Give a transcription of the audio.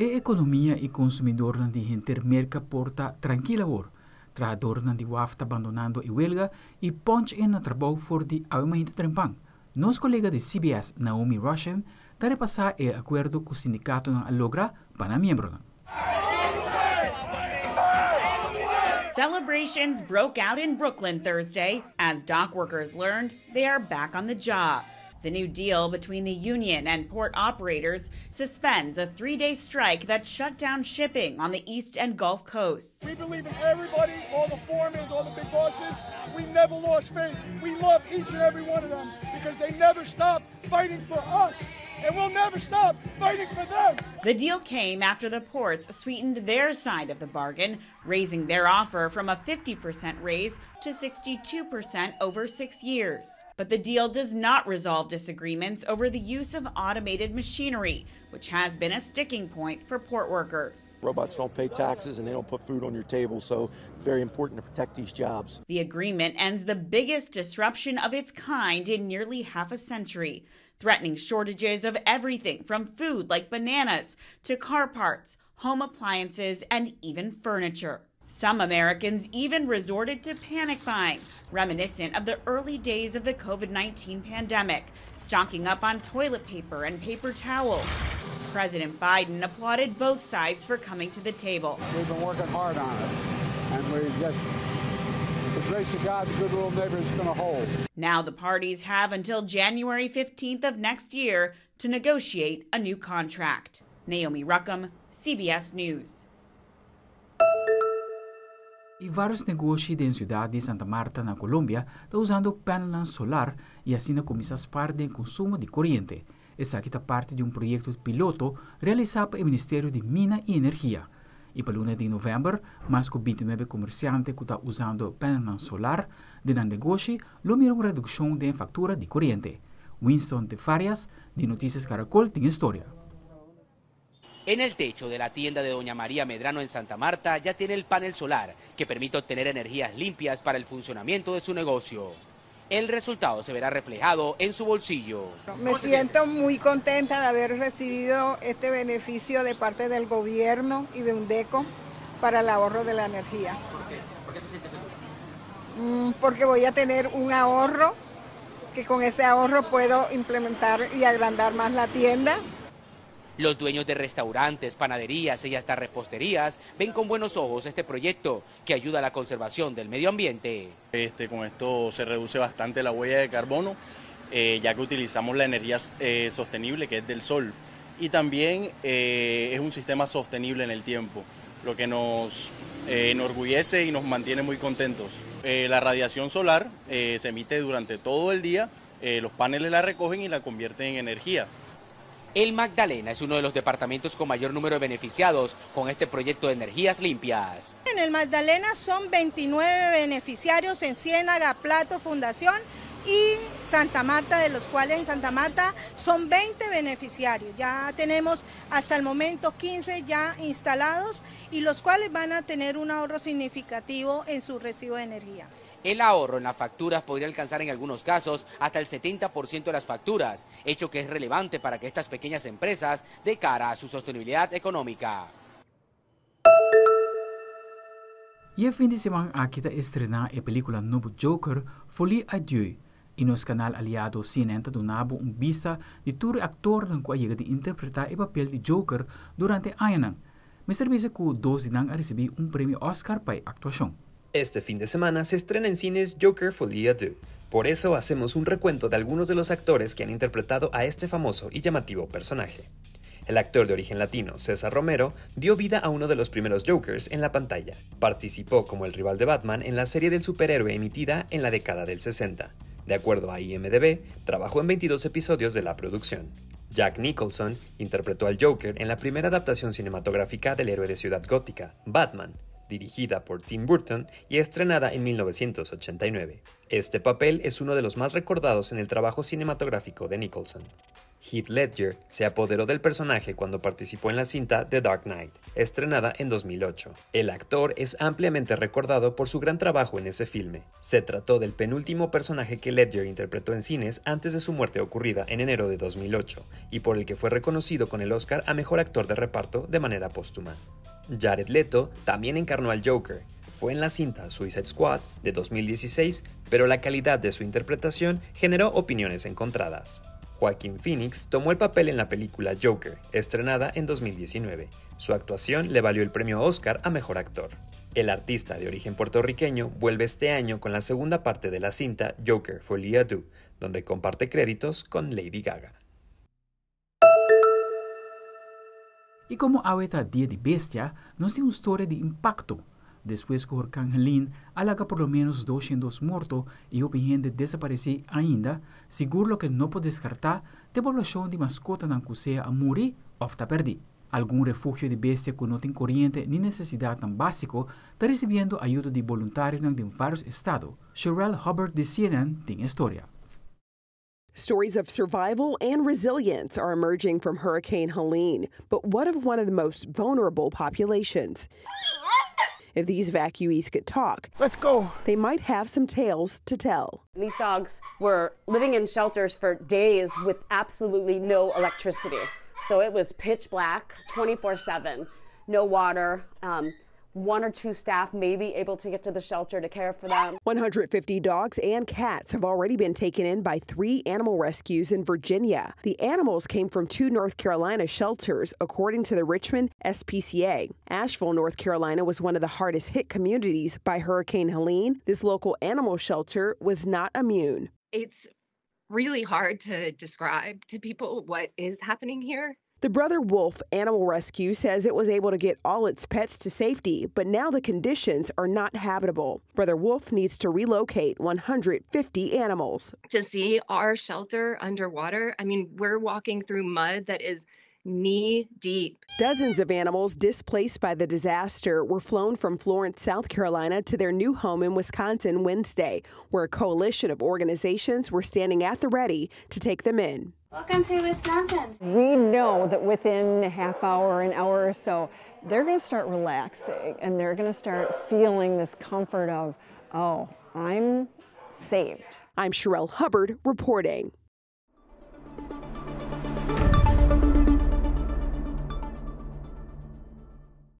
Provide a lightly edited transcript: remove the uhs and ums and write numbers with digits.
A economia e consumidor nan di hinter Merca porta tranquila vor. Trabajador nan di wafta abandonando a huelga e punch in na trabou for di aumento trempang. Nos colega de CBS, Naomi Russian, da repasar el acuerdo que o sindicato nan logra para miembro nan. Celebrations broke out in Brooklyn Thursday as dock workers learned they are back on the job. The new deal between the union and port operators suspends a 3-day strike that shut down shipping on the East and Gulf coasts. We believe in everybody, all the foremen, all the big bosses. We never lost faith. We love each and every one of them because they never stopped fighting for us. And we'll never stop fighting for them. The deal came after the ports sweetened their side of the bargain, raising their offer from a 50% raise to 62% over 6 years. But the deal does not resolve disagreements over the use of automated machinery, which has been a sticking point for port workers. Robots don't pay taxes and they don't put food on your table, so it's very important to protect these jobs. The agreement ends the biggest disruption of its kind in nearly half a century, threatening shortages of everything from food like bananas to car parts, home appliances, and even furniture. Some Americans even resorted to panic buying, reminiscent of the early days of the COVID-19 pandemic, stocking up on toilet paper and paper towels. President Biden applauded both sides for coming to the table. We've been working hard on it, and we just, with the grace of God, the good little neighbor is going to hold. Now the parties have until January 15th of next year to negotiate a new contract. Naomi Ruckham, CBS News. E vários negócios da cidade de Santa Marta, na Colômbia, estão usando panelnan solar e assim começam a parte do consumo de coriente. Essa aqui é parte de projeto piloto realizado pelo Ministério de Minas e Energia. E para o lunes de novembro, mais de 29 comerciantes que estão usando panelnan solar de negócio, lograram uma redução da fatura de coriente. Winston de Varios, de Noticias Caracol, tem história. En el techo de la tienda de Doña María Medrano en Santa Marta ya tiene el panel solar que permite obtener energías limpias para el funcionamiento de su negocio. El resultado se verá reflejado en su bolsillo. Me siento muy contenta de haber recibido este beneficio de parte del gobierno y de UNDECO para el ahorro de la energía. ¿Por qué? ¿Por qué se siente feliz? Porque voy a tener un ahorro, que con ese ahorro puedo implementar y agrandar más la tienda. Los dueños de restaurantes, panaderías y hasta reposterías ven con buenos ojos este proyecto que ayuda a la conservación del medio ambiente. Con esto se reduce bastante la huella de carbono, ya que utilizamos la energía sostenible que es del sol. Y también es un sistema sostenible en el tiempo, lo que nos enorgullece y nos mantiene muy contentos. La radiación solar se emite durante todo el día, los paneles la recogen y la convierten en energía. El Magdalena es uno de los departamentos con mayor número de beneficiados con este proyecto de energías limpias. En el Magdalena son 29 beneficiarios en Ciénaga, Plato, Fundación y Santa Marta, de los cuales en Santa Marta son 20 beneficiarios. Ya tenemos hasta el momento 15 ya instalados y los cuales van a tener un ahorro significativo en su recibo de energía. El ahorro en las facturas podría alcanzar en algunos casos hasta el 70% de las facturas, hecho que es relevante para que estas pequeñas empresas de cara a su sostenibilidad económica. E a fim de semana aqui está estrenar a película novo Joker, Folie à Dieu. E nos canal aliado CNN donava vista de todo actornan que chega de interpretar o papel de Joker durante años. Mr. Bisa que 2 de a receber premio Oscar para actuación. Este fin de semana se estrena en cines Joker Folie à Deux. Por eso hacemos un recuento de algunos de los actores que han interpretado a este famoso y llamativo personaje. El actor de origen latino, César Romero, dio vida a uno de los primeros Jokers en la pantalla. Participó como el rival de Batman en la serie del superhéroe emitida en la década del 60. De acuerdo a IMDb, trabajó en 22 episodios de la producción. Jack Nicholson interpretó al Joker en la primera adaptación cinematográfica del héroe de Ciudad Gótica, Batman, dirigida por Tim Burton y estrenada en 1989. Este papel es uno de los más recordados en el trabajo cinematográfico de Nicholson. Heath Ledger se apoderó del personaje cuando participó en la cinta The Dark Knight, estrenada en 2008. El actor es ampliamente recordado por su gran trabajo en ese filme. Se trató del penúltimo personaje que Ledger interpretó en cines antes de su muerte ocurrida en enero de 2008, y por el que fue reconocido con el Oscar a Mejor Actor de Reparto de manera póstuma. Jared Leto también encarnó al Joker. Fue en la cinta Suicide Squad de 2016, pero la calidad de su interpretación generó opiniones encontradas. Joaquin Phoenix tomó el papel en la película Joker, estrenada en 2019. Su actuación le valió el premio Oscar a Mejor Actor. El artista de origen puertorriqueño vuelve este año con la segunda parte de la cinta Joker Folie à Deux, donde comparte créditos con Lady Gaga. Y como ahorita Día de Bestia, nos tiene una historia de impacto. Después que Horcan Helene alaga por lo menos 200 muertos y hubo gente desaparecer ainda, seguro que no puede descartar de población de mascota na kusea a morir o a perder. Algún refugio de bestia que no tiene corriente ni necesidad tan básico está recibiendo ayuda de voluntarios de varios estados. Cheryl Hubbard de CNN tiene historia. Stories of survival and resilience are emerging from Hurricane Helene, but what of one of the most vulnerable populations? If these evacuees could talk, Let's go. they might have some tales to tell. These dogs were living in shelters for days with absolutely no electricity. So it was pitch black, 24/7, no water, one or two staff may be able to get to the shelter to care for them. 150 dogs and cats have already been taken in by 3 animal rescues in Virginia. The animals came from 2 North Carolina shelters, according to the Richmond SPCA. Asheville, North Carolina was one of the hardest hit communities by Hurricane Helene. This local animal shelter was not immune. It's really hard to describe to people what is happening here. The Brother Wolf Animal Rescue says it was able to get all its pets to safety, but now the conditions are not habitable. Brother Wolf needs to relocate 150 animals. To see our shelter underwater, I mean, we're walking through mud that is knee deep. Dozens of animals displaced by the disaster were flown from Florence, South Carolina to their new home in Wisconsin Wednesday, where a coalition of organizations were standing at the ready to take them in. Welcome to Wisconsin. We know that within a half hour, an hour or so, they're going to start relaxing and they're going to start feeling this comfort of, oh, I'm saved. I'm Cheryl Hubbard reporting.